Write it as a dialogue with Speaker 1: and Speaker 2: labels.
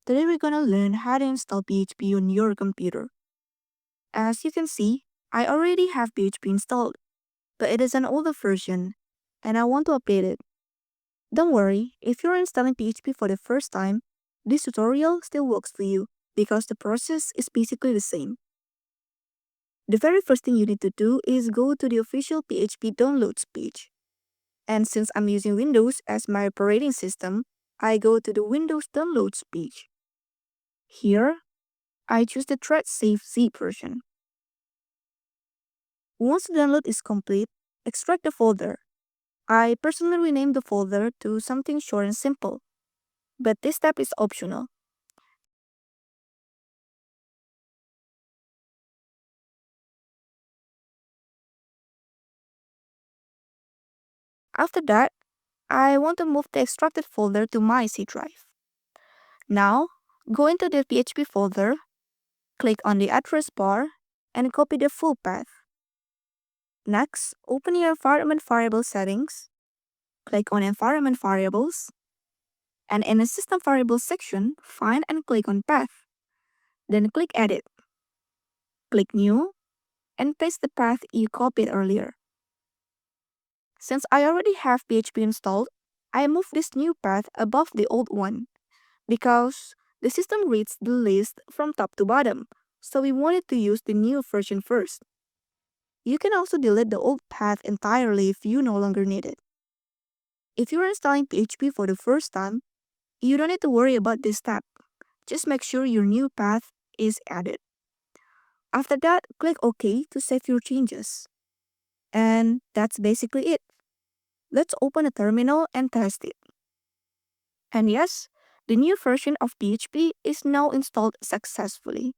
Speaker 1: Today we're gonna learn how to install PHP on your computer. As you can see, I already have PHP installed, but it is an older version, and I want to update it. Don't worry, if you're installing PHP for the first time, this tutorial still works for you because the process is basically the same. The very first thing you need to do is go to the official PHP downloads page. And since I'm using Windows as my operating system, I go to the Windows downloads page. Here, I choose the thread safe zip version. Once the download is complete, extract the folder. I personally rename the folder to something short and simple, but this step is optional. After that, I want to move the extracted folder to my C drive. Now, go into the PHP folder, click on the address bar, and copy the full path. Next, open your environment variable settings, click on environment variables, and in the system variables section, find and click on path. Then click edit. Click new, and paste the path you copied earlier. Since I already have PHP installed, I move this new path above the old one because the system reads the list from top to bottom, so we wanted to use the new version first. You can also delete the old path entirely if you no longer need it. If you're installing PHP for the first time, you don't need to worry about this step. Just make sure your new path is added. After that, click OK to save your changes. And that's basically it. Let's open a terminal and test it. And yes, the new version of PHP is now installed successfully.